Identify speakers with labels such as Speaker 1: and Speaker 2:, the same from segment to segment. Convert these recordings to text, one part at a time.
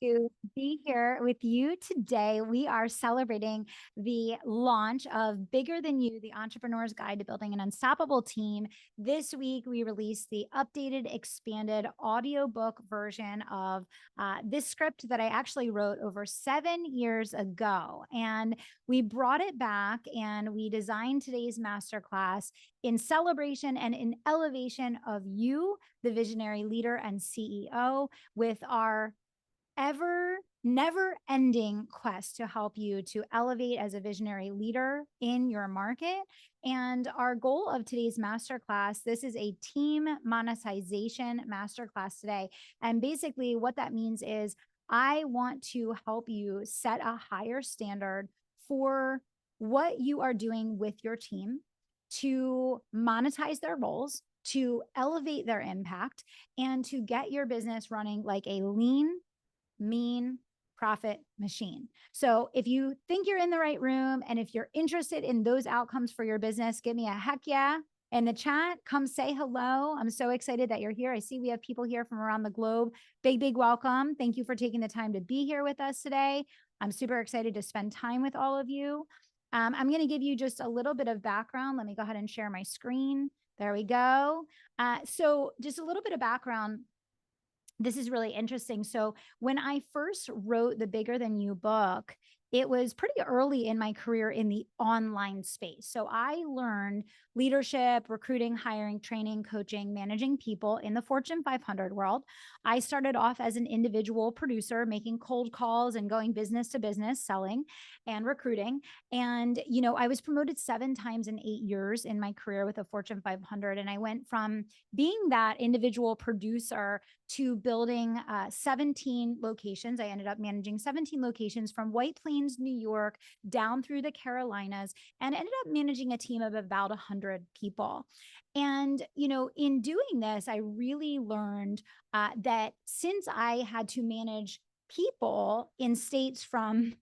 Speaker 1: to be here with you today. We are celebrating the launch of Bigger Than You, the Entrepreneur's Guide to Building an Unstoppable Team. This week, we released the updated, expanded audiobook version of this script that I actually wrote over 7 years ago. And we brought it back and we designed today's masterclass in celebration and in elevation of you, the visionary leader and CEO, with our ever never ending quest to help you to elevate as a visionary leader in your market. And our goal of today's masterclass, this is a team monetization masterclass today. And basically what that means is I want to help you set a higher standard for what you are doing with your team to monetize their roles, to elevate their impact, and to get your business running like a lean, mean profit machine. So if you think you're in the right room and if you're interested in those outcomes for your business, give me a heck yeah in the chat. Come say hello. I'm so excited that you're here. I see we have people here from around the globe. Big welcome. Thank you for taking the time to be here with us today. I'm super excited to spend time with all of you. I'm going to give you just a little bit of background. Let me go ahead and share my screen. There we go. So just a little bit of background. This is really interesting. So when I first wrote the Bigger Than You book, it was pretty early in my career in the online space. So I learned leadership, recruiting, hiring, training, coaching, managing people in the Fortune 500 world. I started off as an individual producer, making cold calls and going business to business, selling and recruiting. And, you know, I was promoted 7 times in 8 years in my career with a Fortune 500. And I went from being that individual producer to building 17 locations. I ended up managing 17 locations from White Plains, New York, down through the Carolinas, and ended up managing a team of about 100 people. And, you know, in doing this, I really learned that since I had to manage people in states from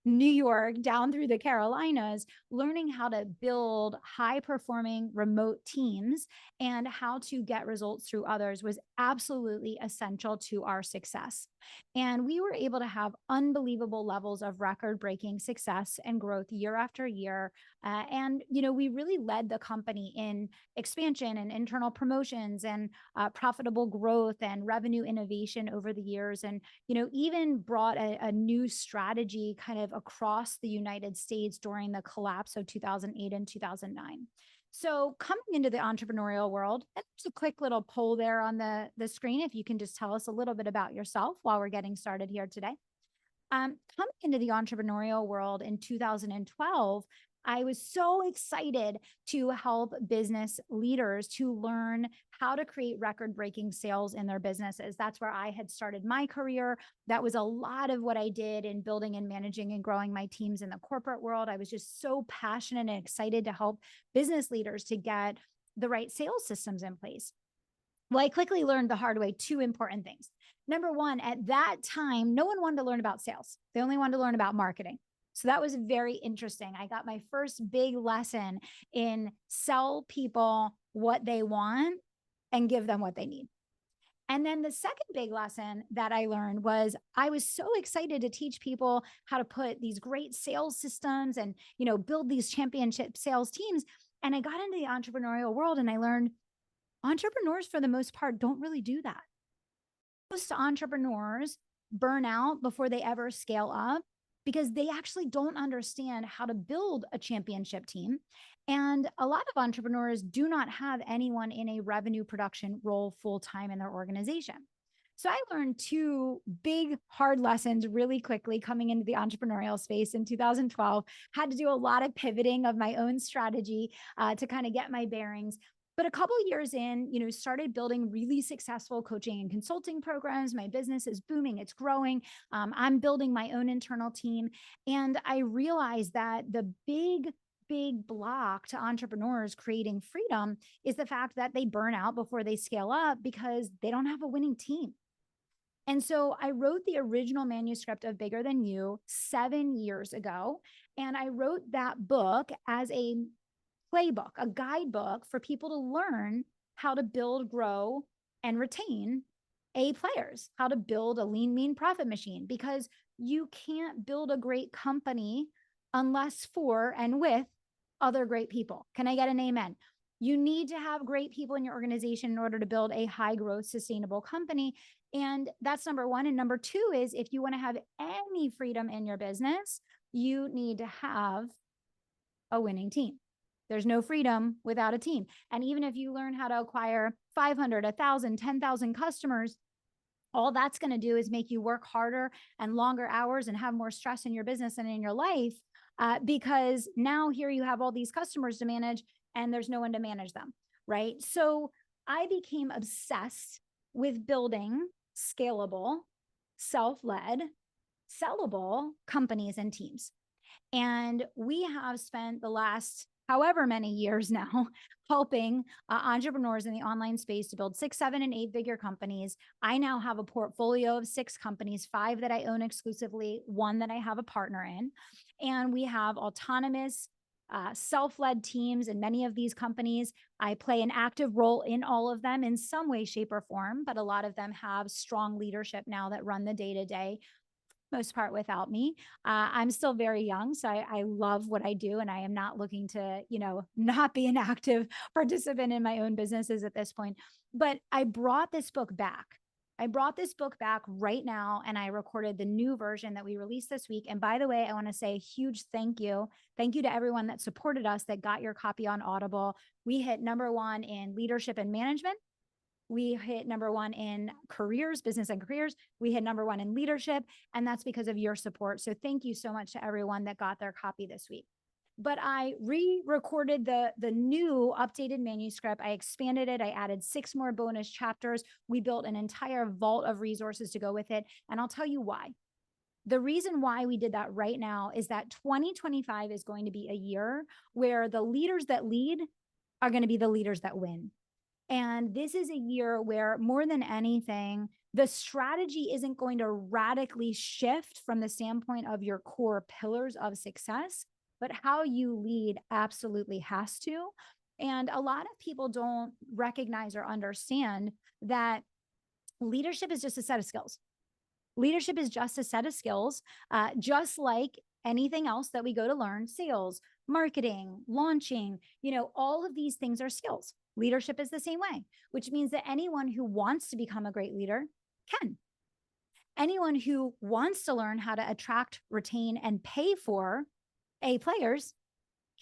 Speaker 1: New York down through the Carolinas, learning how to build high performing remote teams and how to get results through others was absolutely essential to our success. And we were able to have unbelievable levels of record breaking success and growth year after year. And, you know, we really led the company in expansion and internal promotions and profitable growth and revenue innovation over the years. And, you know, even brought a new strategy kind of across the United States during the collapse of 2008 and 2009. So coming into the entrepreneurial world, and there's a quick little poll there on the screen. If you can just tell us a little bit about yourself while we're getting started here today. Coming into the entrepreneurial world in 2012, I was so excited to help business leaders to learn how to create record-breaking sales in their businesses. That's where I had started my career. That was a lot of what I did in building and managing and growing my teams in the corporate world. I was just so passionate and excited to help business leaders to get the right sales systems in place. Well, I quickly learned the hard way 2 important things. Number one, at that time, no one wanted to learn about sales. They only wanted to learn about marketing. So that was very interesting. I got my first big lesson in sell people what they want and give them what they need. And then the second big lesson that I learned was I was so excited to teach people how to put these great sales systems and, you know, build these championship sales teams. And I got into the entrepreneurial world and I learned entrepreneurs, for the most part, don't really do that. Most entrepreneurs burn out before they ever scale up because they actually don't understand how to build a championship team. And a lot of entrepreneurs do not have anyone in a revenue production role full-time in their organization. So I learned 2 big, hard lessons really quickly coming into the entrepreneurial space in 2012. Had to do a lot of pivoting of my own strategy to kind of get my bearings. But a couple of years in, you know, started building really successful coaching and consulting programs. My business is booming. It's growing. I'm building my own internal team. And I realized that the big block to entrepreneurs creating freedom is the fact that they burn out before they scale up because they don't have a winning team. And so I wrote the original manuscript of Bigger Than You 7 years ago. And I wrote that book as a playbook, a guidebook for people to learn how to build, grow, and retain A players, how to build a lean, mean profit machine, because you can't build a great company unless for and with other great people. Can I get an amen? You need to have great people in your organization in order to build a high growth, sustainable company. And that's number one. And number two is, if you want to have any freedom in your business, you need to have a winning team. There's no freedom without a team. And even if you learn how to acquire 500, 1,000, 10,000 customers, all that's going to do is make you work harder and longer hours and have more stress in your business and in your life, because now here you have all these customers to manage and there's no one to manage them, right? So I became obsessed with building scalable, self-led, sellable companies and teams. And we have spent the last however many years now helping entrepreneurs in the online space to build 6, 7, and 8-figure companies. I now have a portfolio of 6 companies, 5 that I own exclusively, 1 that I have a partner in. And we have autonomous, self-led teams in many of these companies. I play an active role in all of them in some way, shape, or form, but a lot of them have strong leadership now that run the day-to-day, most part without me. I'm still very young, so I love what I do, and I am not looking to, not be an active participant in my own businesses at this point. But I brought this book back. I brought this book back right now, and I recorded the new version that we released this week. And by the way, I want to say a huge thank you. Thank you to everyone that supported us, that got your copy on Audible. We hit #1 in leadership and management. We hit #1 in careers, business and careers. We hit #1 in leadership. And that's because of your support. So thank you so much to everyone that got their copy this week. But I re-recorded the new updated manuscript. I expanded it. I added 6 more bonus chapters. We built an entire vault of resources to go with it. And I'll tell you why. The reason why we did that right now is that 2025 is going to be a year where the leaders that lead are going to be the leaders that win. And this is a year where, more than anything, the strategy isn't going to radically shift from the standpoint of your core pillars of success, but how you lead absolutely has to. And a lot of people don't recognize or understand that leadership is just a set of skills. Leadership is just a set of skills, just like anything else that we go to learn: sales, marketing, launching, all of these things are skills. Leadership is the same way, which means that anyone who wants to become a great leader can. Anyone who wants to learn how to attract, retain, and pay for A players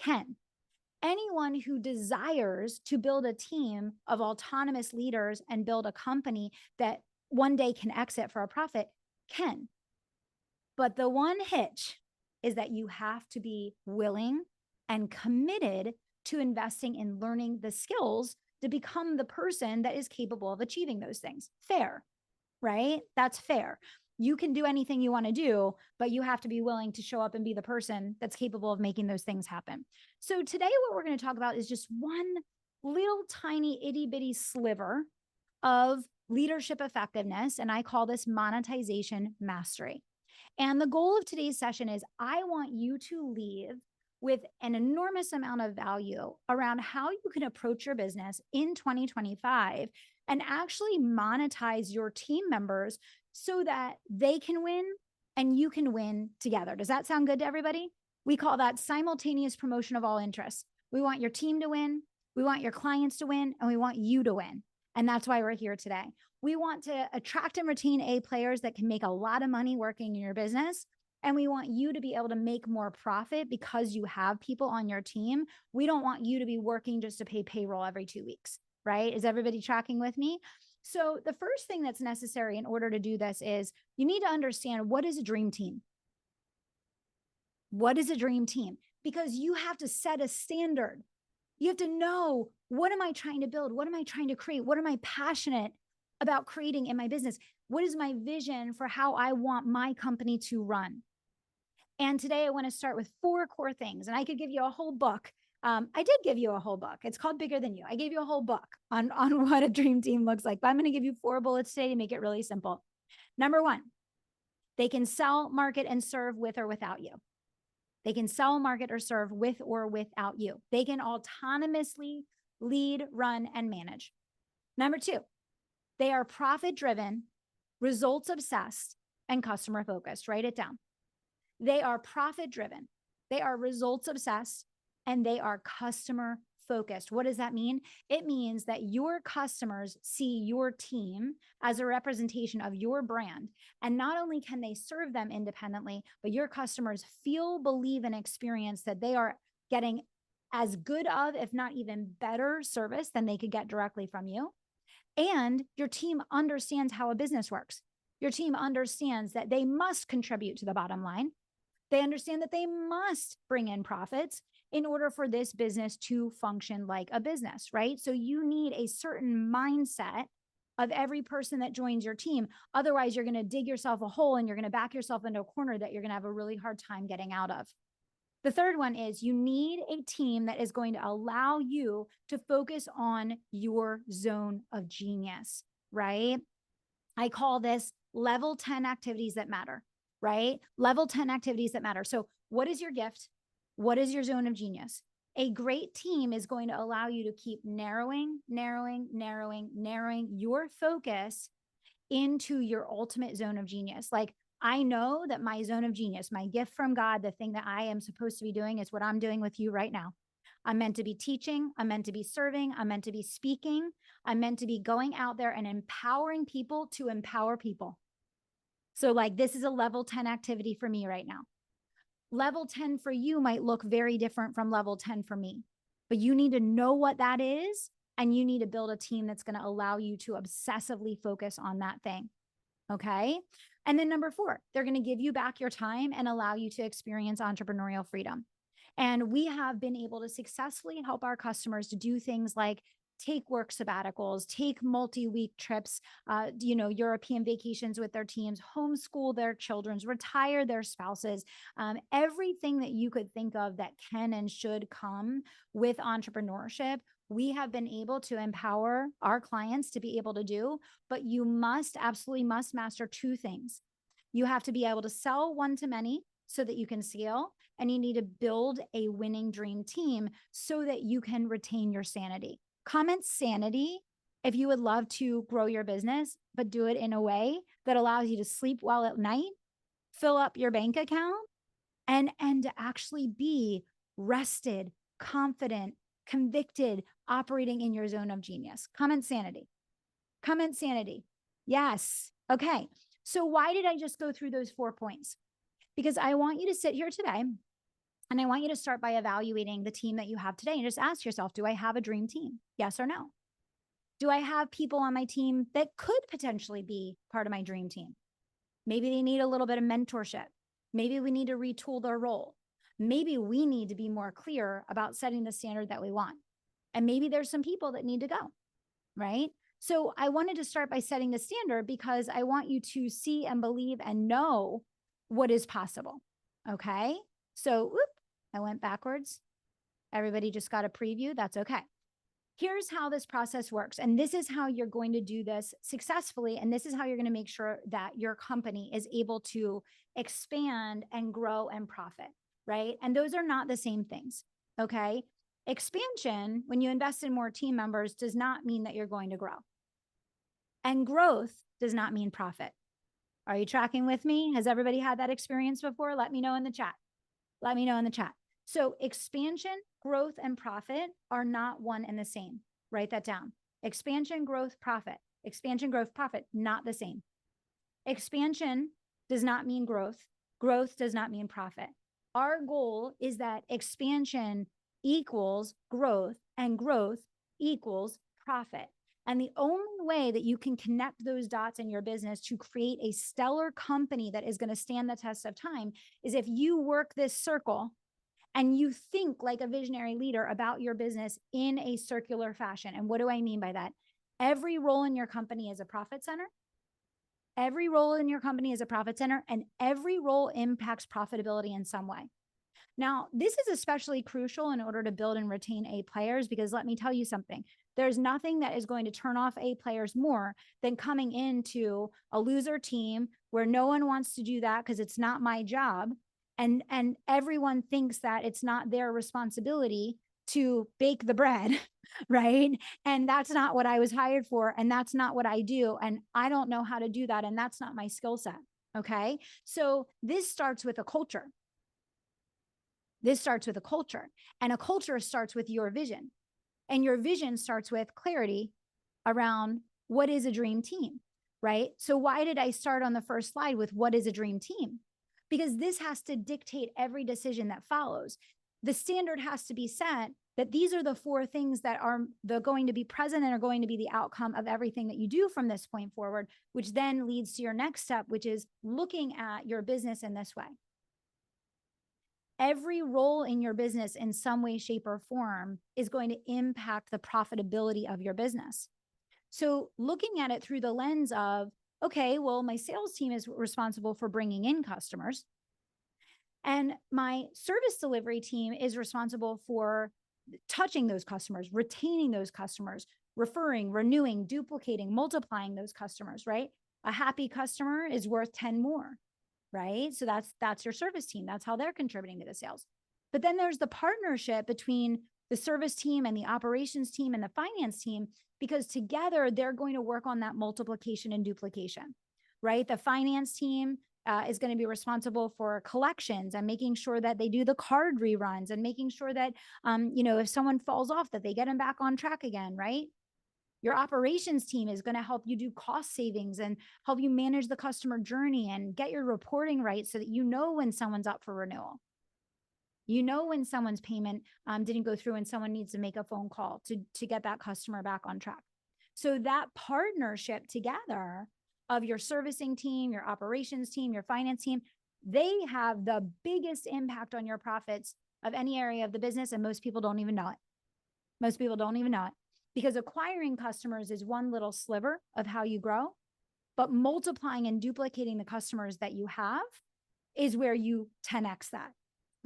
Speaker 1: can. Anyone who desires to build a team of autonomous leaders and build a company that one day can exit for a profit can. But the one hitch is that you have to be willing and committed to investing in learning the skills to become the person that is capable of achieving those things. Fair, right? That's fair. You can do anything you want to do, but you have to be willing to show up and be the person that's capable of making those things happen. So today, what we're going to talk about is just one little tiny itty bitty sliver of leadership effectiveness. And I call this monetization mastery. And the goal of today's session is, I want you to leave with an enormous amount of value around how you can approach your business in 2025 and actually monetize your team members so that they can win and you can win together. Does that sound good to everybody? We call that simultaneous promotion of all interests. We want your team to win, we want your clients to win, and we want you to win. And that's why we're here today. We want to attract and retain A players that can make a lot of money working in your business. And we want you to be able to make more profit because you have people on your team. We don't want you to be working just to pay payroll every 2 weeks, right? Is everybody tracking with me? So the first thing that's necessary in order to do this is, you need to understand, what is a dream team? What is a dream team? Because you have to set a standard. You have to know, what am I trying to build? What am I trying to create? What am I passionate about creating in my business? What is my vision for how I want my company to run? And today I want to start with 4 core things. And I could give you a whole book. I did give you a whole book. It's called Bigger Than You. I gave you a whole book on what a dream team looks like. But I'm going to give you 4 bullets today to make it really simple. Number 1, they can sell, market, and serve with or without you. They can sell, market, or serve with or without you. They can autonomously lead, run, and manage. Number 2, They are profit-driven, results-obsessed, and customer-focused. Write it down. They are profit-driven. They are results-obsessed, and they are customer-focused. What does that mean? It means that your customers see your team as a representation of your brand. And not only can they serve them independently, but your customers feel, believe, and experience that they are getting as good of, if not even better service than they could get directly from you. And your team understands how a business works. Your team understands that they must contribute to the bottom line. They understand that they must bring in profits in order for this business to function like a business, right? So you need a certain mindset of every person that joins your team. Otherwise, you're going to dig yourself a hole and you're going to back yourself into a corner that you're going to have a really hard time getting out of. The third one is you need a team that is going to allow you to focus on your zone of genius, right? I call this level 10 activities that matter, right? Level 10 activities that matter. So what is your gift? What is your zone of genius? A great team is going to allow you to keep narrowing your focus into your ultimate zone of genius. Like, I know that my zone of genius, my gift from God, the thing that I am supposed to be doing is what I'm doing with you right now. I'm meant to be teaching. I'm meant to be serving. I'm meant to be speaking. I'm meant to be going out there and empowering people to empower people. So like, this is a level 10 activity for me right now. Level 10 for you might look very different from level 10 for me, but you need to know what that is. And you need to build a team that's going to allow you to obsessively focus on that thing. Okay. And then number 4, they're going to give you back your time and allow you to experience entrepreneurial freedom. And we have been able to successfully help our customers to do things like take work sabbaticals, take multi-week trips, European vacations with their teams, homeschool their children, retire their spouses, everything that you could think of that can and should come with entrepreneurship. We have been able to empower our clients to be able to do, but you absolutely must master 2 things. You have to be able to sell one-to-many so that you can scale, and you need to build a winning dream team so that you can retain your sanity. Comment sanity if you would love to grow your business, but do it in a way that allows you to sleep well at night, fill up your bank account, and to actually be rested, confident, convicted, operating in your zone of genius. Comment sanity. Comment sanity. Yes. Okay. So why did I just go through those 4 points? Because I want you to sit here today and I want you to start by evaluating the team that you have today and just ask yourself, do I have a dream team? Yes or no? Do I have people on my team that could potentially be part of my dream team? Maybe they need a little bit of mentorship. Maybe we need to retool their role. Maybe we need to be more clear about setting the standard that we want. And maybe there's some people that need to go, right? So I wanted to start by setting the standard because I want you to see and believe and know what is possible. Okay. So I went backwards. Everybody just got a preview. That's okay. Here's how this process works. And this is how you're going to do this successfully. And this is how you're going to make sure that your company is able to expand and grow and profit, right? And those are not the same things. Okay. Expansion, when you invest in more team members, does not mean that you're going to grow. And growth does not mean profit. Are you tracking with me? Has everybody had that experience before? Let me know in the chat. Let me know in the chat. So expansion, growth, and profit are not one and the same. Write that down. Expansion, growth, profit. Expansion, growth, profit, not the same. Expansion does not mean growth. Growth does not mean profit. Our goal is that expansion equals growth and growth equals profit. And the only way that you can connect those dots in your business to create a stellar company that is going to stand the test of time is if you work this circle and you think like a visionary leader about your business in a circular fashion. And what do I mean by that? Every role in your company is a profit center. Every role in your company is a profit center, and every role impacts profitability in some way. Now, this is especially crucial in order to build and retain A players, because let me tell you something. There's nothing that is going to turn off A players more than coming into a loser team where no one wants to do that because it's not my job. And everyone thinks that it's not their responsibility to bake the bread, right? And that's not what I was hired for. And that's not what I do. And I don't know how to do that. And that's not my skill set. Okay. So this starts with a culture. This starts with a culture, and a culture starts with your vision. And your vision starts with clarity around what is a dream team, right? So why did I start on the first slide with what is a dream team? Because this has to dictate every decision that follows. The standard has to be set that these are the four things that are going to be present and are going to be the outcome of everything that you do from this point forward, which then leads to your next step, which is looking at your business in this way. Every role in your business in some way, shape, or form is going to impact the profitability of your business. So looking at it through the lens of, okay, well, my sales team is responsible for bringing in customers, and my service delivery team is responsible for touching those customers, retaining those customers, referring, renewing, duplicating, multiplying those customers, right? A happy customer is worth 10 more, right? So that's your service team. That's how they're contributing to the sales. But then there's the partnership between the service team and the operations team and the finance team, because together they're going to work on that multiplication and duplication, right? The finance team is going to be responsible for collections and making sure that they do the card reruns and making sure that, if someone falls off, that they get them back on track again, right? Your operations team is going to help you do cost savings and help you manage the customer journey and get your reporting right so that you know when someone's up for renewal. You know when someone's payment didn't go through and someone needs to make a phone call to get that customer back on track. So that partnership together of your servicing team, your operations team, your finance team, they have the biggest impact on your profits of any area of the business. And most people don't even know it. Most people don't even know it, because acquiring customers is one little sliver of how you grow, but multiplying and duplicating the customers that you have is where you 10x that.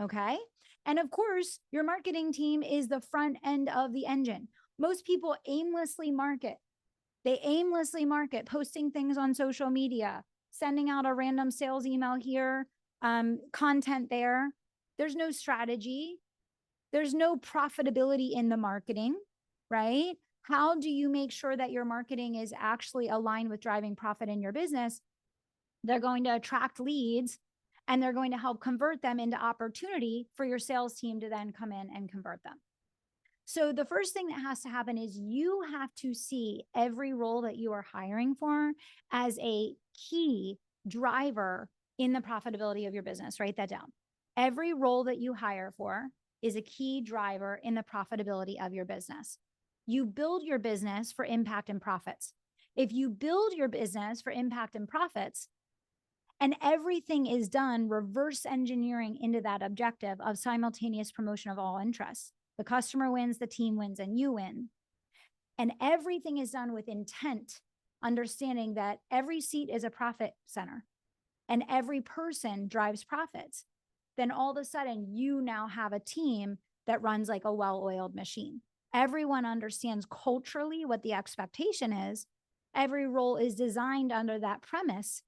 Speaker 1: Okay. And of course, your marketing team is the front end of the engine. Most people aimlessly market. They aimlessly market, posting things on social media, sending out a random sales email here, content there. There's no strategy. There's no profitability in the marketing, right? How do you make sure that your marketing is actually aligned with driving profit in your business? They're going to attract leads and they're going to help convert them into opportunity for your sales team to then come in and convert them. So the first thing that has to happen is you have to see every role that you are hiring for as a key driver in the profitability of your business. Write that down. Every role that you hire for is a key driver in the profitability of your business. You build your business for impact and profits. If you build your business for impact and profits, and everything is done reverse engineering into that objective of simultaneous promotion of all interests, the customer wins, the team wins, and you win. And everything is done with intent, understanding that every seat is a profit center and every person drives profits. Then all of a sudden you now have a team that runs like a well-oiled machine. Everyone understands culturally what the expectation is. Every role is designed under that premise,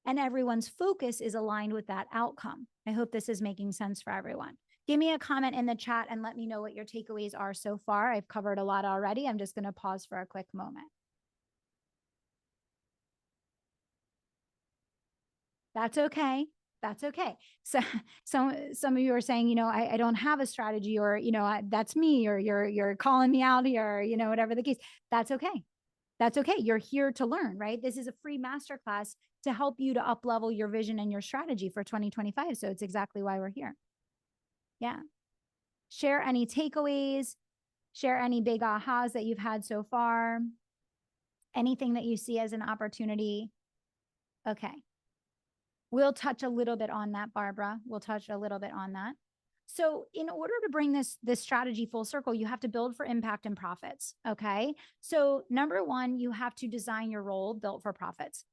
Speaker 1: and everyone's focus is aligned with that outcome. I hope this is making sense for everyone. Give me a comment in the chat and let me know what your takeaways are so far. I've covered a lot already. I'm just going to pause for a quick moment. That's okay. That's okay. So some of you are saying, I don't have a strategy, or, that's me, or you're calling me out here, or, whatever the case. That's okay. That's okay. You're here to learn, right? This is a free masterclass to help you to up level your vision and your strategy for 2025. So it's exactly why we're here. Yeah. Share any takeaways, share any big ahas that you've had so far, anything that you see as an opportunity. Okay. We'll touch a little bit on that, Barbara. We'll touch a little bit on that. So in order to bring this strategy full circle, you have to build for impact and profits. Okay. So number one, you have to design your role built for profits.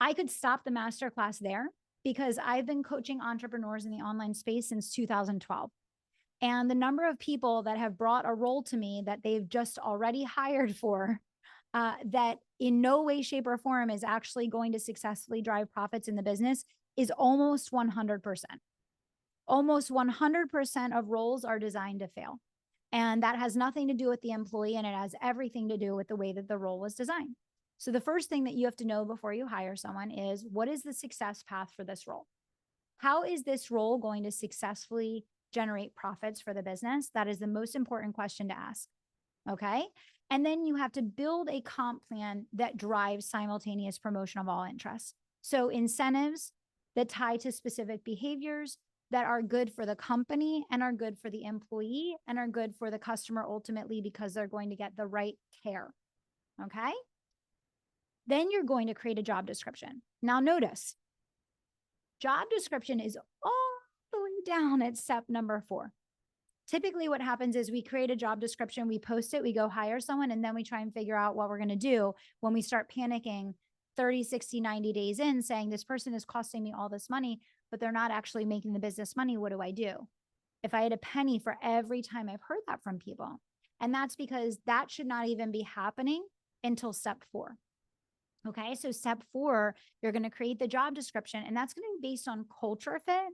Speaker 1: I could stop the masterclass there because I've been coaching entrepreneurs in the online space since 2012. And the number of people that have brought a role to me that they've just already hired for, that in no way, shape, or form is actually going to successfully drive profits in the business is almost 100%. Almost 100% of roles are designed to fail. And that has nothing to do with the employee, and it has everything to do with the way that the role was designed. So the first thing that you have to know before you hire someone is, what is the success path for this role? How is this role going to successfully generate profits for the business? That is the most important question to ask. Okay. And then you have to build a comp plan that drives simultaneous promotion of all interests. So incentives that tie to specific behaviors that are good for the company and are good for the employee and are good for the customer ultimately, because they're going to get the right care. Okay. Then you're going to create a job description. Now notice, job description is all the way down at step number 4. Typically what happens is we create a job description, we post it, we go hire someone, and then we try and figure out what we're going to do when we start panicking 30, 60, 90 days in, saying this person is costing me all this money, but they're not actually making the business money. What do I do? If I had a penny for every time I've heard that from people. And that's because that should not even be happening until step 4. Okay. So step 4, you're going to create the job description, and that's going to be based on culture fit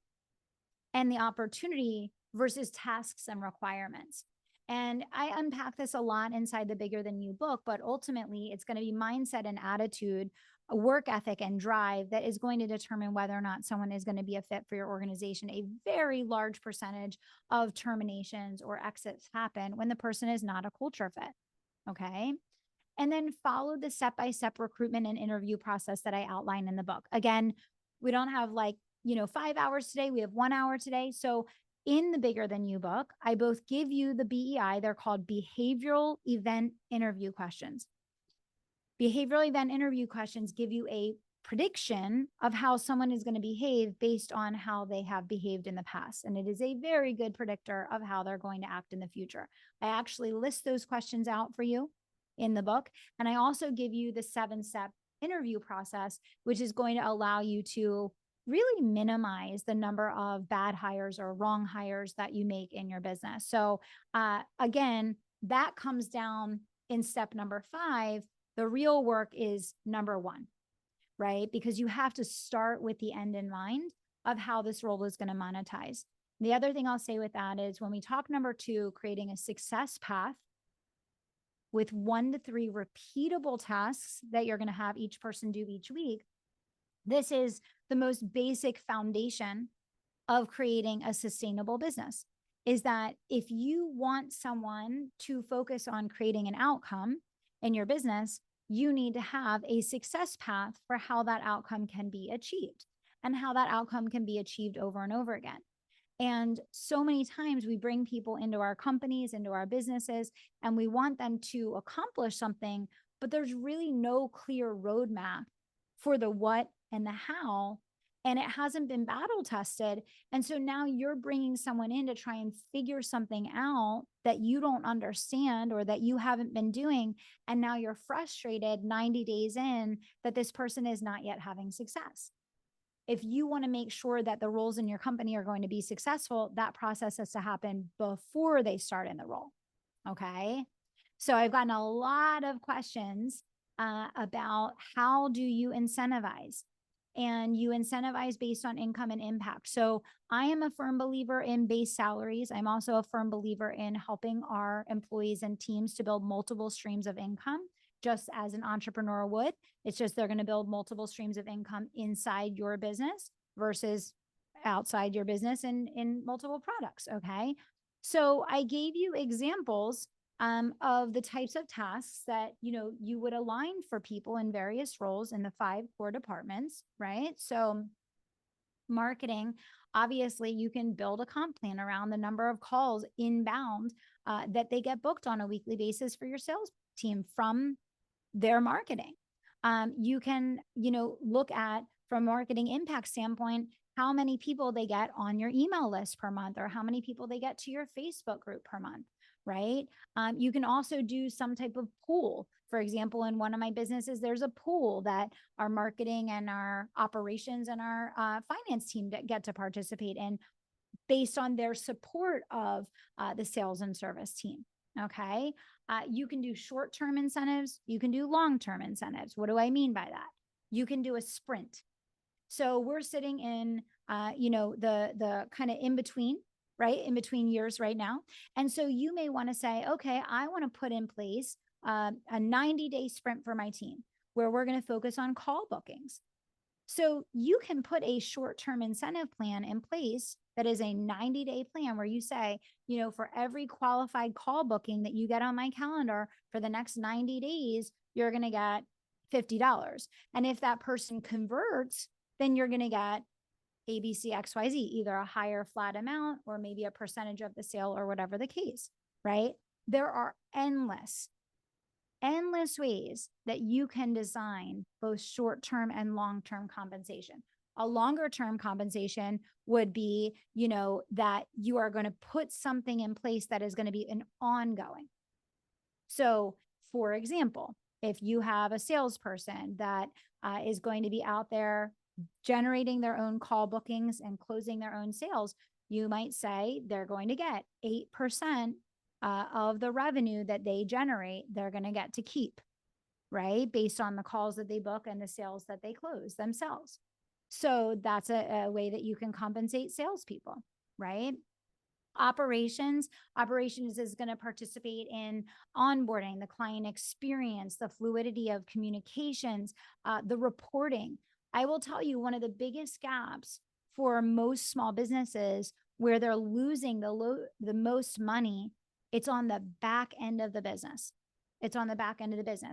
Speaker 1: and the opportunity versus tasks and requirements. And I unpack this a lot inside the Bigger Than You book, but ultimately it's going to be mindset and attitude, a work ethic and drive that is going to determine whether or not someone is going to be a fit for your organization. A very large percentage of terminations or exits happen when the person is not a culture fit. Okay. And then follow the step-by-step recruitment and interview process that I outline in the book. Again, we don't have 5 hours today. We have 1 hour today. So in the Bigger Than You book, I both give you the BEI. They're called behavioral event interview questions. Behavioral event interview questions give you a prediction of how someone is going to behave based on how they have behaved in the past. And it is a very good predictor of how they're going to act in the future. I actually list those questions out for you in the book. And I also give you the 7-step interview process, which is going to allow you to really minimize the number of bad hires or wrong hires that you make in your business. So again, that comes down in step number 5. The real work is number 1, right? Because you have to start with the end in mind of how this role is going to monetize. The other thing I'll say with that is, when we talk number 2, creating a success path with 1 to 3 repeatable tasks that you're going to have each person do each week. This is the most basic foundation of creating a sustainable business, is that if you want someone to focus on creating an outcome in your business, you need to have a success path for how that outcome can be achieved and how that outcome can be achieved over and over again. And so many times we bring people into our companies, into our businesses, and we want them to accomplish something, but there's really no clear roadmap for the what and the how, and it hasn't been battle tested. And so now you're bringing someone in to try and figure something out that you don't understand or that you haven't been doing. And now you're frustrated 90 days in that this person is not yet having success. If you want to make sure that the roles in your company are going to be successful, that process has to happen before they start in the role. Okay. So I've gotten a lot of questions about how do you incentivize? And you incentivize based on income and impact. So I am a firm believer in base salaries. I'm also a firm believer in helping our employees and teams to build multiple streams of income, just as an entrepreneur would. It's just they're going to build multiple streams of income inside your business versus outside your business in multiple products. Okay. So I gave you examples of the types of tasks that, you would align for people in various roles in the 5 core departments, right? So marketing, obviously you can build a comp plan around the number of calls inbound that they get booked on a weekly basis for your sales team from their marketing. You can, look at, from a marketing impact standpoint, how many people they get on your email list per month, or how many people they get to your Facebook group per month, right? You can also do some type of pool. For example, in one of my businesses, there's a pool that our marketing and our operations and our finance team get to participate in based on their support of the sales and service team. Okay. You can do short-term incentives. You can do long-term incentives. What do I mean by that? You can do a sprint. So we're sitting in, the kind of in between right? In between years right now. And so you may want to say, okay, I want to put in place a 90-day sprint for my team where we're going to focus on call bookings. So you can put a short-term incentive plan in place that is a 90-day plan where you say, for every qualified call booking that you get on my calendar for the next 90 days, you're going to get $50. And if that person converts, then you're going to get ABCXYZ, either a higher flat amount or maybe a percentage of the sale or whatever the case, right? There are endless ways that you can design both short-term and long-term compensation. A longer-term compensation would be, that you are going to put something in place that is going to be an ongoing. So, for example, if you have a salesperson that is going to be out there generating their own call bookings and closing their own sales, you might say they're going to get 8% of the revenue that they generate, they're going to get to keep, right? Based on the calls that they book and the sales that they close themselves. So that's a way that you can compensate salespeople, right? Operations is going to participate in onboarding, the client experience, the fluidity of communications, the reporting. I will tell you, one of the biggest gaps for most small businesses where they're losing the most money, it's on the back end of the business.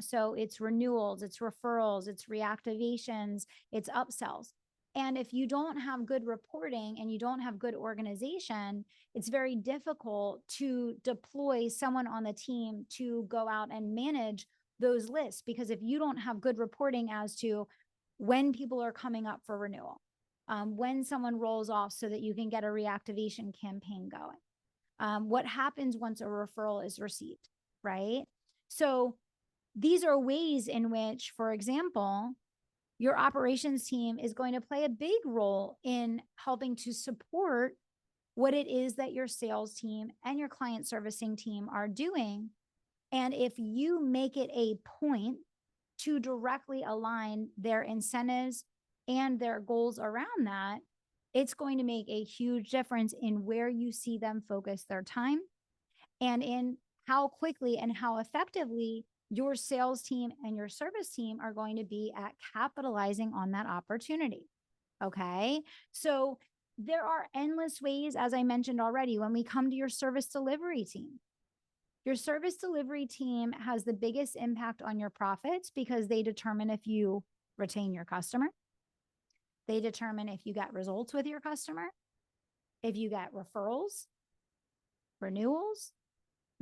Speaker 1: So it's renewals, it's referrals, it's reactivations, it's upsells. And if you don't have good reporting and you don't have good organization, it's very difficult to deploy someone on the team to go out and manage those lists. Because if you don't have good reporting as to when people are coming up for renewal, when someone rolls off so that you can get a reactivation campaign going, what happens once a referral is received, right? So these are ways in which, for example, your operations team is going to play a big role in helping to support what it is that your sales team and your client servicing team are doing. And if you make it a point to directly align their incentives and their goals around that, it's going to make a huge difference in where you see them focus their time and in how quickly and how effectively your sales team and your service team are going to be at capitalizing on that opportunity. Okay. So there are endless ways, as I mentioned already, when we come to your service delivery team. Your service delivery team has the biggest impact on your profits because they determine if you retain your customer. They determine if you get results with your customer, if you get referrals, renewals,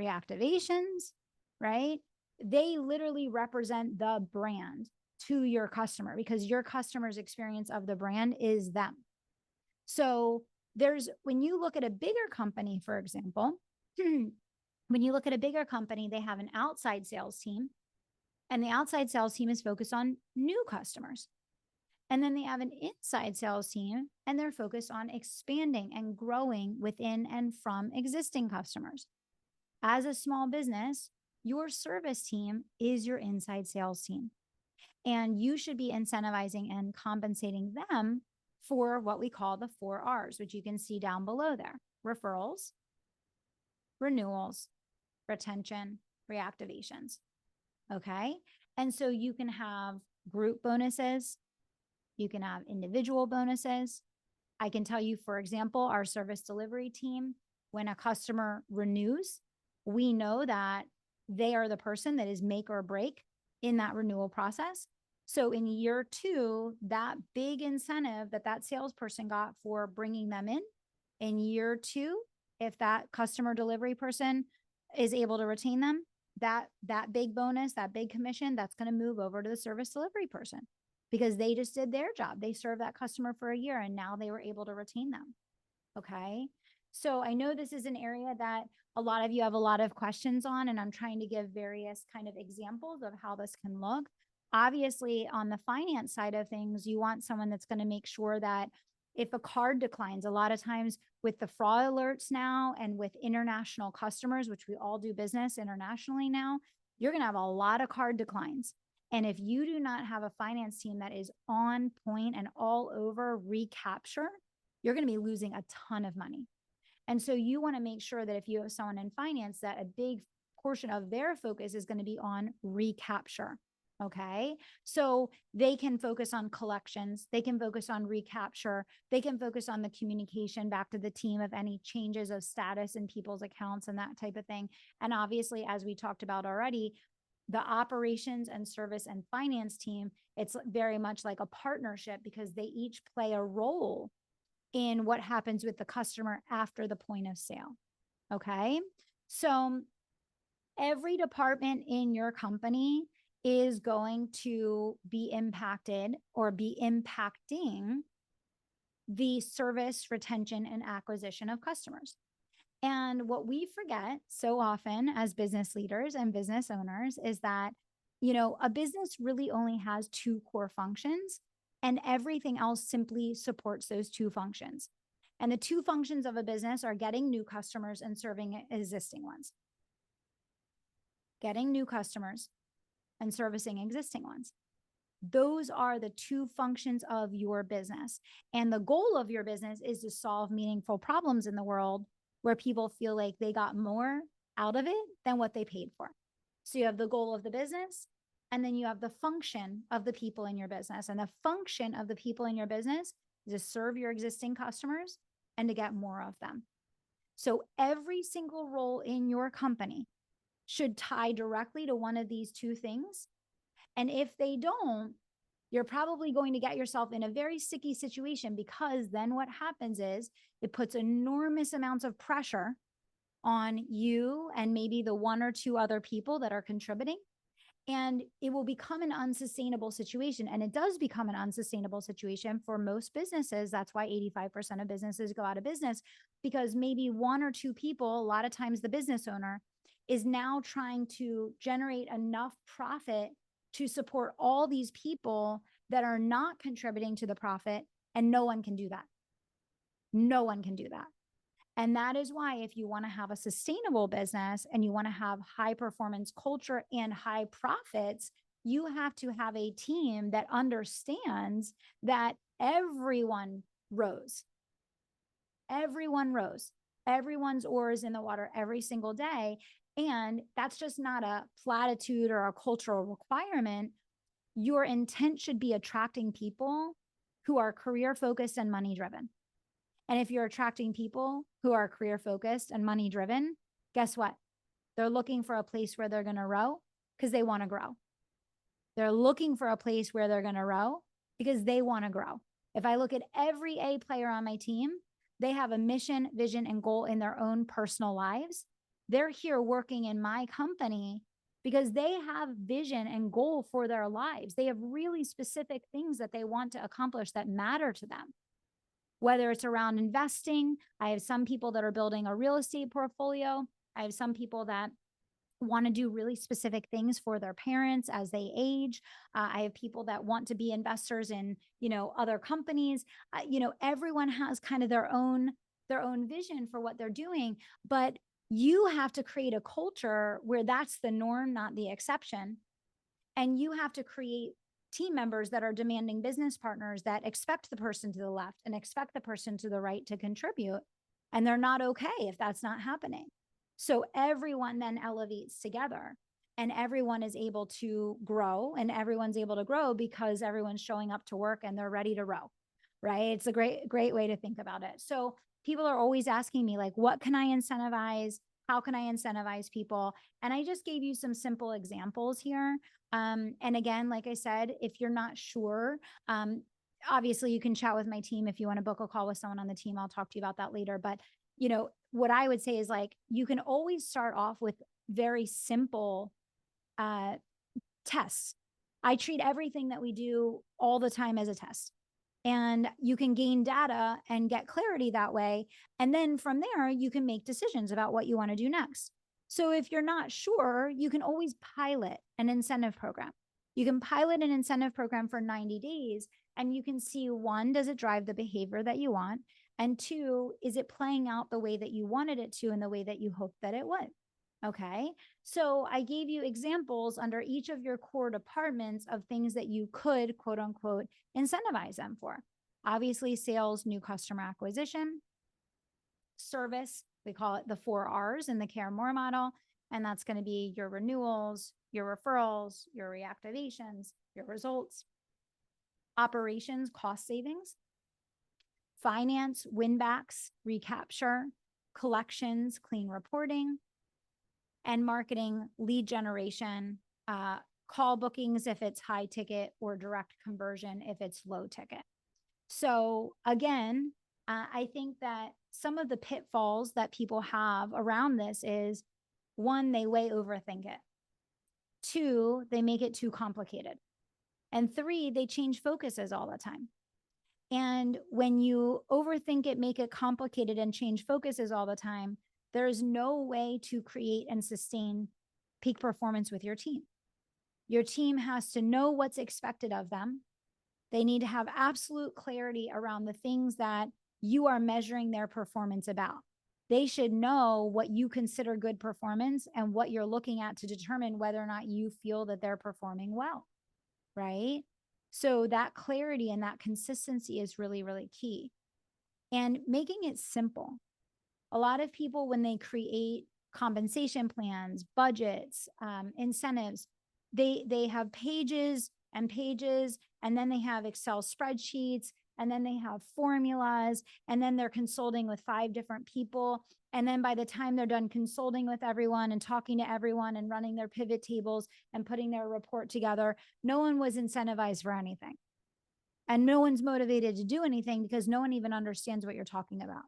Speaker 1: reactivations, right? They literally represent the brand to your customer because your customer's experience of the brand is them. So when you look at a bigger company, for example, when you look at a bigger company, they have an outside sales team, and the outside sales team is focused on new customers. And then they have an inside sales team, and they're focused on expanding and growing within and from existing customers. As a small business, your service team is your inside sales team. And you should be incentivizing and compensating them for what we call the 4 R's, which you can see down below there: referrals, renewals, retention, reactivations. Okay. And so you can have group bonuses, you can have individual bonuses. I can tell you, for example, our service delivery team, when a customer renews, we know that they are the person that is make or break in that renewal process. So in year 2, that big incentive that salesperson got for bringing them in year 2, if that customer delivery person is able to retain them, that big bonus, that big commission, that's going to move over to the service delivery person because they just did their job. They served that customer for a year and now they were able to retain them. Okay. So I know this is an area that a lot of you have a lot of questions on, and I'm trying to give various kind of examples of how this can look. Obviously, on the finance side of things, you want someone that's going to make sure that if a card declines, a lot of times with the fraud alerts now and with international customers, which we all do business internationally now, you're going to have a lot of card declines. And if you do not have a finance team that is on point and all over recapture, you're going to be losing a ton of money. And so you want to make sure that if you have someone in finance, that a big portion of their focus is going to be on recapture. Okay. So they can focus on collections. They can focus on recapture. They can focus on the communication back to the team of any changes of status in people's accounts and that type of thing. And obviously, as we talked about already, the operations and service and finance team, it's very much like a partnership because they each play a role in what happens with the customer after the point of sale. Okay. So every department in your company is going to be impacted or be impacting the service, retention, and acquisition of customers. And what we forget so often as business leaders and business owners is that, a business really only has two core functions, and everything else simply supports those two functions. And the two functions of a business are getting new customers and serving existing ones. Getting new customers and servicing existing ones. Those are the two functions of your business. And the goal of your business is to solve meaningful problems in the world where people feel like they got more out of it than what they paid for. So you have the goal of the business, and then you have the function of the people in your business. And the function of the people in your business is to serve your existing customers and to get more of them. So every single role in your company should tie directly to one of these two things. And if they don't, you're probably going to get yourself in a very sticky situation, because then what happens is it puts enormous amounts of pressure on you and maybe the one or two other people that are contributing. And it will become an unsustainable situation. And it does become an unsustainable situation for most businesses. That's why 85% of businesses go out of business, because maybe one or two people, a lot of times the business owner, is now trying to generate enough profit to support all these people that are not contributing to the profit. And no one can do that. No one can do that. And that is why if you want to have a sustainable business and you want to have high performance culture and high profits, you have to have a team that understands that everyone rows. Everyone rows. Everyone's oars in the water every single day. And that's just not a platitude or a cultural requirement. Your intent should be attracting people who are career focused and money driven. And if you're attracting people who are career focused and money driven, guess what? They're looking for a place where they're going to row because they want to grow. They're looking for a place where they're going to row because they want to grow. If I look at every A player on my team, they have a mission, vision, and goal in their own personal lives. They're here working in my company because they have vision and goal for their lives. They have really specific things that they want to accomplish that matter to them. Whether it's around investing, I have some people that are building a real estate portfolio. I have some people that want to do really specific things for their parents as they age. I have people that want to be investors in, other companies. Everyone has kind of their own vision for what they're doing, but you have to create a culture where that's the norm, not the exception. And you have to create team members that are demanding business partners that expect the person to the left and expect the person to the right to contribute. And they're not okay if that's not happening. So everyone then elevates together and everyone is able to grow, and everyone's able to grow because everyone's showing up to work and they're ready to row, right? It's a great way to think about it. So people are always asking me, like, what can I incentivize? How can I incentivize people? And I just gave you some simple examples here. And again, like I said, if you're not sure, obviously you can chat with my team. If you want to book a call with someone on the team, I'll talk to you about that later. But, what I would say is, like, you can always start off with very simple tests. I treat everything that we do all the time as a test. And you can gain data and get clarity that way. And then from there, you can make decisions about what you want to do next. So if you're not sure, you can always pilot an incentive program. You can pilot an incentive program for 90 days and you can see, one, does it drive the behavior that you want? And two, is it playing out the way that you wanted it to and the way that you hoped that it would? Okay. So I gave you examples under each of your core departments of things that you could, quote unquote, incentivize them for. Obviously, sales, new customer acquisition. service. We call it the 4 R's in the Care More model. And that's going to be your renewals, your referrals, your reactivations, your results, operations, cost savings, finance, win backs, recapture, collections, clean reporting, and marketing, lead generation, call bookings if it's high ticket, or direct conversion if it's low ticket. So again, I think that some of the pitfalls that people have around this is, one, they way overthink it. Two, they make it too complicated. And three, they change focuses all the time. And when you overthink it, make it complicated, and change focuses all the time, there's no way to create and sustain peak performance with your team. Your team has to know what's expected of them. They need to have absolute clarity around the things that you are measuring their performance about. They should know what you consider good performance and what you're looking at to determine whether or not you feel that they're performing well, right? So that clarity and that consistency is really, really key. And making it simple. A lot of people, when they create compensation plans, budgets, incentives, they have pages and pages, and then they have Excel spreadsheets, and then they have formulas, and then they're consulting with 5 different people. And then by the time they're done consulting with everyone and talking to everyone and running their pivot tables and putting their report together, no one was incentivized for anything. And no one's motivated to do anything because no one even understands what you're talking about.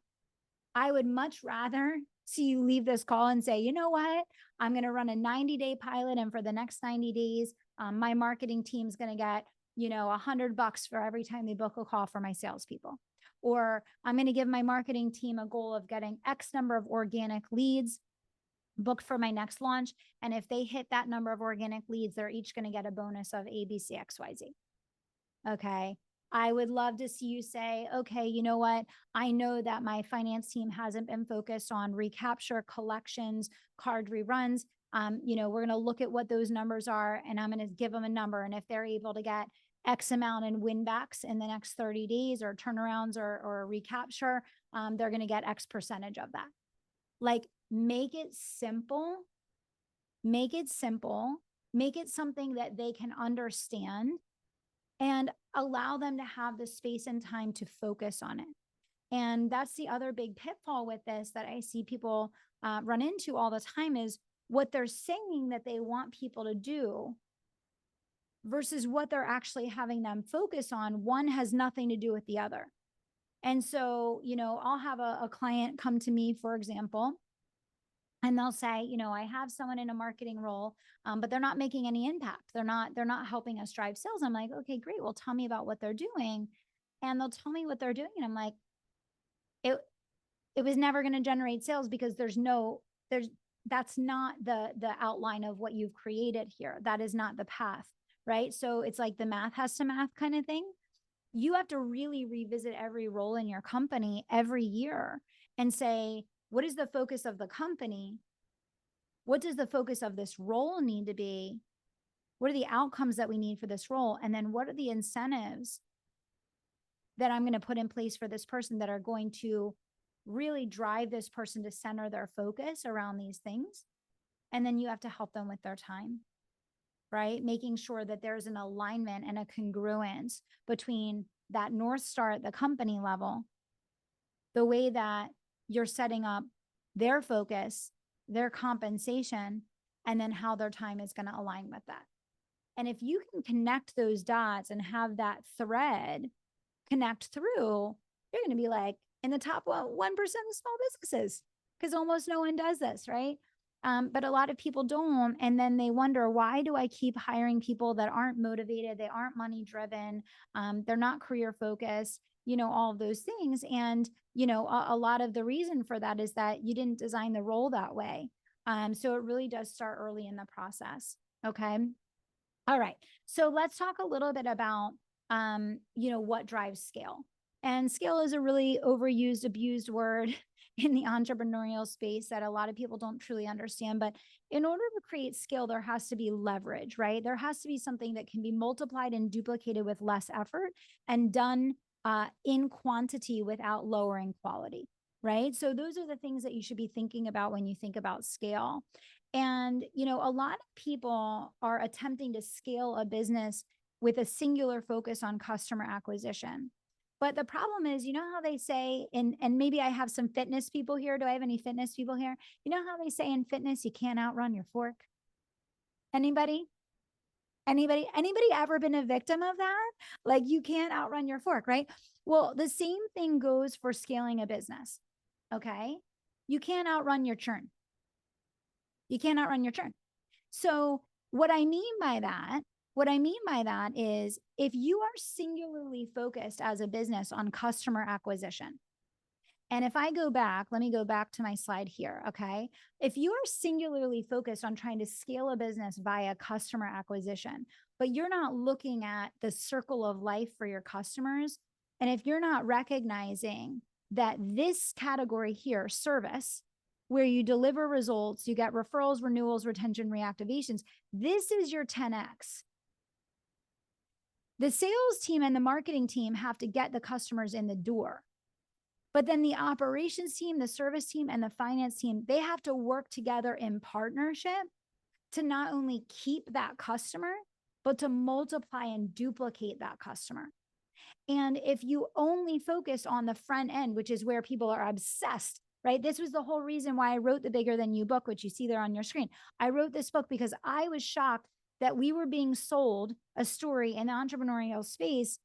Speaker 1: I would much rather see you leave this call and say, you know what, I'm going to run a 90-day pilot. And for the next 90 days, my marketing team's going to get, $100 for every time they book a call for my salespeople. Or I'm going to give my marketing team a goal of getting X number of organic leads booked for my next launch. And if they hit that number of organic leads, they're each going to get a bonus of A, B, C, X, Y, Z. Okay. I would love to see you say, okay, you know what? I know that my finance team hasn't been focused on recapture, collections, card reruns. We're going to look at what those numbers are, and I'm going to give them a number. And if they're able to get X amount in win backs in the next 30 days or turnarounds or recapture, they're going to get X percentage of that. Like, make it simple, make it something that they can understand, and allow them to have the space and time to focus on it. And that's the other big pitfall with this that I see people run into all the time, is what they're saying that they want people to do versus what they're actually having them focus on. One has nothing to do with the other. And so, I'll have a client come to me, for example, and they'll say, I have someone in a marketing role, but they're not making any impact. They're not helping us drive sales. I'm like, okay, great. Well, tell me about what they're doing. And they'll tell me what they're doing. And I'm like, it was never going to generate sales because that's not the outline of what you've created here. That is not the path, right? So it's like the math has to math kind of thing. You have to really revisit every role in your company every year and say, what is the focus of the company? What does the focus of this role need to be? What are the outcomes that we need for this role? And then what are the incentives that I'm going to put in place for this person that are going to really drive this person to center their focus around these things? And then you have to help them with their time, right? Making sure that there's an alignment and a congruence between that North Star at the company level, the way that you're setting up their focus, their compensation, and then how their time is going to align with that. And if you can connect those dots and have that thread connect through, you're going to be like in the top 1% of small businesses, because almost no one does this, right? But a lot of people don't. And then they wonder, why do I keep hiring people that aren't motivated? They aren't money driven. They're not career focused, all of those things. And, a lot of the reason for that is that you didn't design the role that way. So it really does start early in the process. Okay. All right. So let's talk a little bit about, what drives scale. And scale is a really overused, abused word in the entrepreneurial space that a lot of people don't truly understand. But in order to create scale, there has to be leverage, right? There has to be something that can be multiplied and duplicated with less effort and done in quantity without lowering quality. right? So those are the things that you should be thinking about when you think about scale. And, a lot of people are attempting to scale a business with a singular focus on customer acquisition. But the problem is, how they say, and maybe I have some fitness people here. Do I have any fitness people here? You know how they say in fitness, you can't outrun your fork? Anybody? Anybody ever been a victim of that? Like, you can't outrun your fork, right? Well, the same thing goes for scaling a business. Okay. You can't outrun your churn. You can't outrun your churn. So what I mean by that is, if you are singularly focused as a business on customer acquisition, and if I go back, let me go back to my slide here. Okay. If you are singularly focused on trying to scale a business via customer acquisition, but you're not looking at the circle of life for your customers, and if you're not recognizing that this category here, service, where you deliver results, you get referrals, renewals, retention, reactivations, this is your 10X. The sales team and the marketing team have to get the customers in the door. But then the operations team, the service team, and the finance team, they have to work together in partnership to not only keep that customer, but to multiply and duplicate that customer. And if you only focus on the front end, which is where people are obsessed, right? This was the whole reason why I wrote the Bigger Than You book, which you see there on your screen. I wrote this book because I was shocked that we were being sold a story in the entrepreneurial space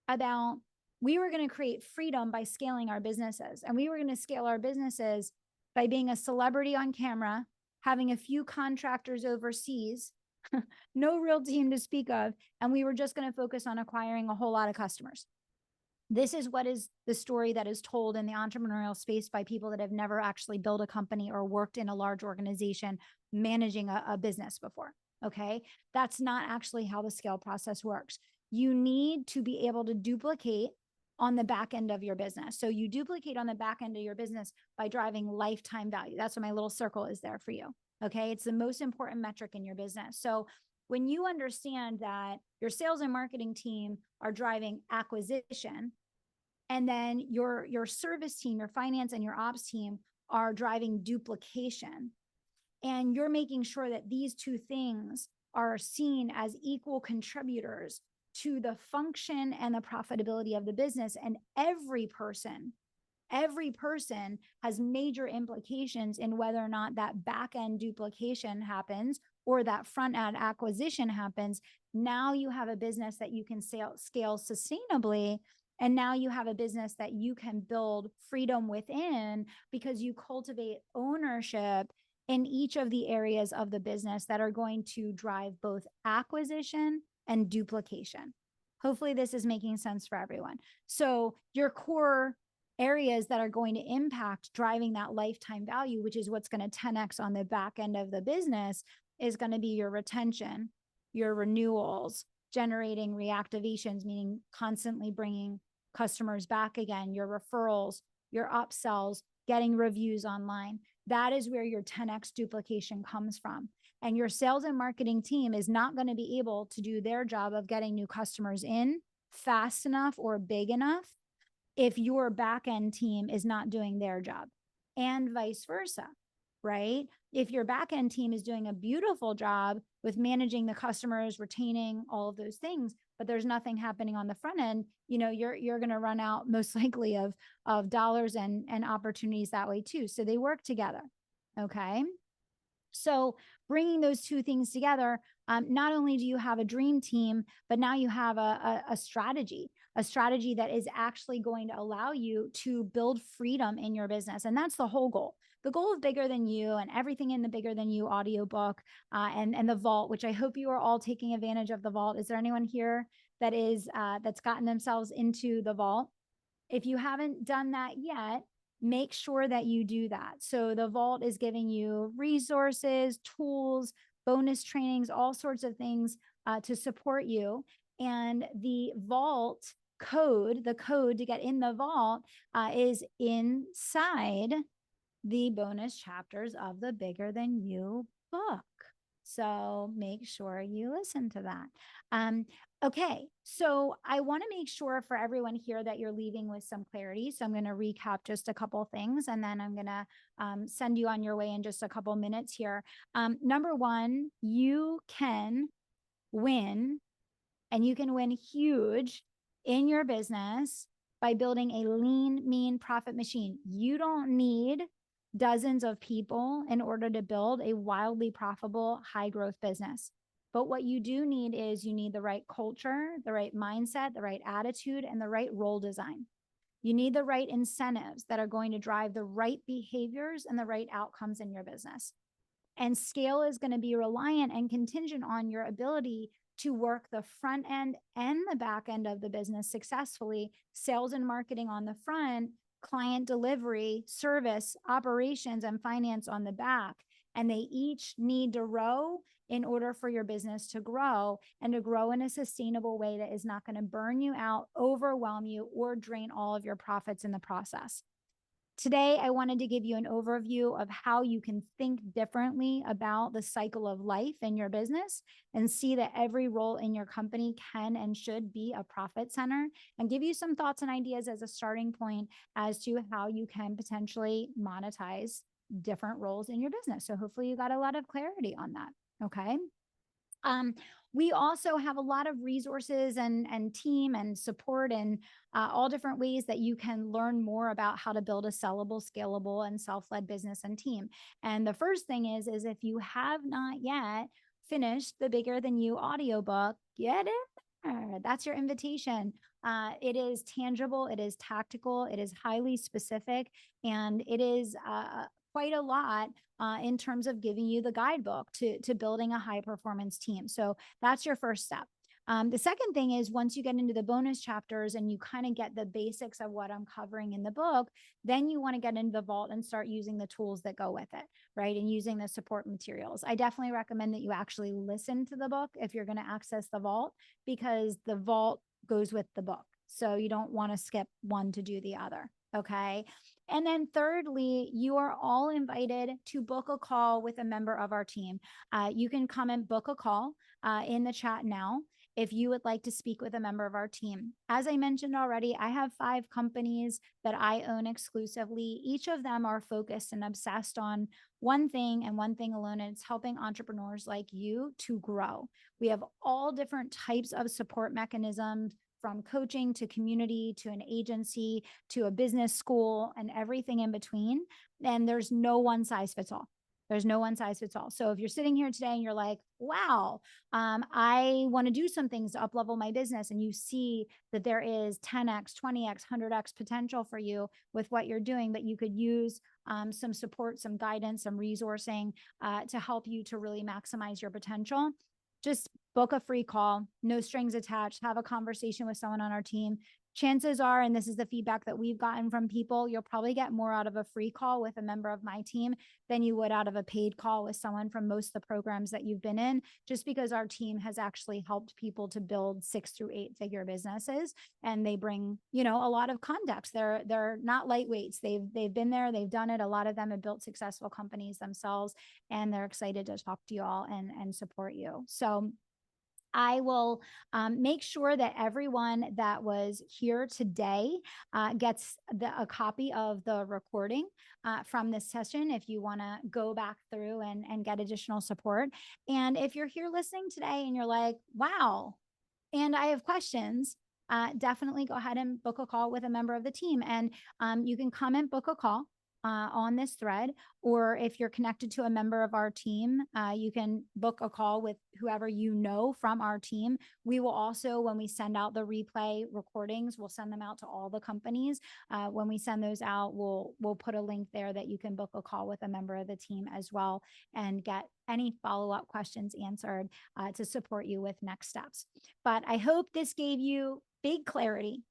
Speaker 1: about we were going to create freedom by scaling our businesses. And we were going to scale our businesses by being a celebrity on camera, having a few contractors overseas, no real team to speak of. And we were just going to focus on acquiring a whole lot of customers. This is what is the story that is told in the entrepreneurial space by people that have never actually built a company or worked in a large organization managing a business before. Okay. That's not actually how the scale process works. You need to be able to duplicate on the back end of your business. So you duplicate on the back end of your business by driving lifetime value. That's what my little circle is there for you. Okay. It's the most important metric in your business. So when you understand that your sales and marketing team are driving acquisition, and then your service team, your finance and your ops team are driving duplication, and you're making sure that these two things are seen as equal contributors to the function and the profitability of the business. And every person has major implications in whether or not that back end duplication happens or that front end acquisition happens. Now you have a business that you can scale sustainably. And now you have a business that you can build freedom within because you cultivate ownership in each of the areas of the business that are going to drive both acquisition and duplication. Hopefully this is making sense for everyone. So your core areas that are going to impact driving that lifetime value, which is what's going to 10X on the back end of the business, is going to be your retention, your renewals, generating reactivations, meaning constantly bringing customers back again, your referrals, your upsells, getting reviews online. That is where your 10X duplication comes from. And your sales and marketing team is not going to be able to do their job of getting new customers in fast enough or big enough if your back end team is not doing their job, and vice versa, right? If your back end team is doing a beautiful job with managing the customers, retaining all of those things, but there's nothing happening on the front end, you're going to run out most likely of dollars and opportunities that way too. So they work together. Okay. So bringing those two things together, not only do you have a dream team, but now you have a strategy that is actually going to allow you to build freedom in your business. And that's the whole goal. The goal of Bigger Than You and everything in the Bigger Than You audiobook and the vault, which I hope you are all taking advantage of the vault. Is there anyone here that is that's gotten themselves into the vault? If you haven't done that yet, make sure that you do that. So the vault is giving you resources, tools, bonus trainings, all sorts of things to support you. And the vault code, the code to get in the vault is inside the bonus chapters of the Bigger Than You book. So make sure you listen to that. Okay, so I want to make sure for everyone here that you're leaving with some clarity. So I'm going to recap just a couple things, and then I'm going to send you on your way in just a couple minutes here. Number one, you can win, and you can win huge in your business by building a lean, mean profit machine. You don't need dozens of people in order to build a wildly profitable, high growth business. But what you do need is you need the right culture, the right mindset, the right attitude, and the right role design. You need the right incentives that are going to drive the right behaviors and the right outcomes in your business. And scale is going to be reliant and contingent on your ability to work the front end and the back end of the business successfully, sales and marketing on the front, client delivery, service, operations, and finance on the back. And they each need to row in order for your business to grow, and to grow in a sustainable way that is not going to burn you out, overwhelm you, or drain all of your profits in the process. Today, I wanted to give you an overview of how you can think differently about the cycle of life in your business and see that every role in your company can and should be a profit center, and give you some thoughts and ideas as a starting point as to how you can potentially monetize different roles in your business. So hopefully you got a lot of clarity on that. Okay. We also have a lot of resources and team and support and all different ways that you can learn more about how to build a sellable, scalable, and self-led business and team. And the first thing is if you have not yet finished the Bigger Than You audiobook, get in there. That's your invitation. It is tangible, it is tactical, it is highly specific, and it is quite a lot in terms of giving you the guidebook to building a high performance team. So that's your first step. The second thing is, once you get into the bonus chapters and you kind of get the basics of what I'm covering in the book, then you want to get into the vault and start using the tools that go with it, right? And using the support materials. I definitely recommend that you actually listen to the book if you're going to access the vault, because the vault goes with the book. So you don't want to skip one to do the other. Okay. And then thirdly, you are all invited to book a call with a member of our team. You can come and book a call in the chat now if you would like to speak with a member of our team. As I mentioned already, I have 5 companies that I own exclusively. Each of them are focused and obsessed on one thing and one thing alone, and it's helping entrepreneurs like you to grow. We have all different types of support mechanisms, from coaching to community to an agency to a business school and everything in between. And there's no one size fits all. There's no one size fits all. So if you're sitting here today and you're like, wow, I want to do some things to up level my business, and you see that there is 10x, 20x, 100x potential for you with what you're doing, but you could use some support, some guidance, some resourcing to help you to really maximize your potential, just book a free call, no strings attached, have a conversation with someone on our team. Chances are, and this is the feedback that we've gotten from people, you'll probably get more out of a free call with a member of my team than you would out of a paid call with someone from most of the programs that you've been in, just because our team has actually helped people to build 6 through 8 figure businesses, and they bring, a lot of context. They're not lightweights. They've been there, they've done it. A lot of them have built successful companies themselves, and they're excited to talk to you all and support you. So I will make sure that everyone that was here today gets a copy of the recording from this session if you want to go back through and get additional support. And if you're here listening today and you're like, wow, and I have questions, definitely go ahead and book a call with a member of the team. And you can come and book a call on this thread, or if you're connected to a member of our team, you can book a call with whoever you know from our team. We will also, when we send out the replay recordings, we'll send them out to all the companies. When we send those out, we'll put a link there that you can book a call with a member of the team as well and get any follow-up questions answered to support you with next steps. But I hope this gave you big clarity.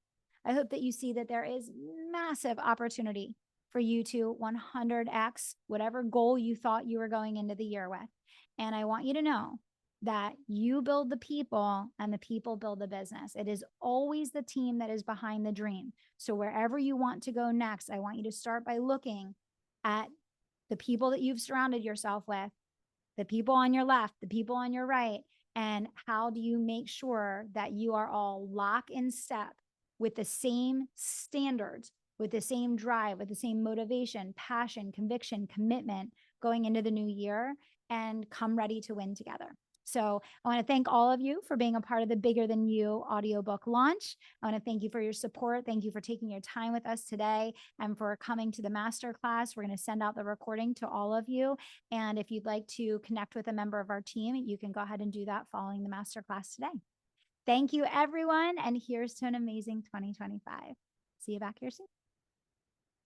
Speaker 1: I hope that you see that there is massive opportunity for you to 100x whatever goal you thought you were going into the year with. And I want you to know that you build the people and the people build the business. It is always the team that is behind the dream. So wherever you want to go next, I want you to start by looking at the people that you've surrounded yourself with, the people on your left, the people on your right, and how do you make sure that you are all lock in step with the same standards, with the same drive, with the same motivation, passion, conviction, commitment going into the new year, and come ready to win together. So I want to thank all of you for being a part of the Bigger Than You audiobook launch. I want to thank you for your support. Thank you for taking your time with us today and for coming to the masterclass. We're going to send out the recording to all of you. And if you'd like to connect with a member of our team, you can go ahead and do that following the masterclass today. Thank you, everyone. And here's to an amazing 2025. See you back here soon.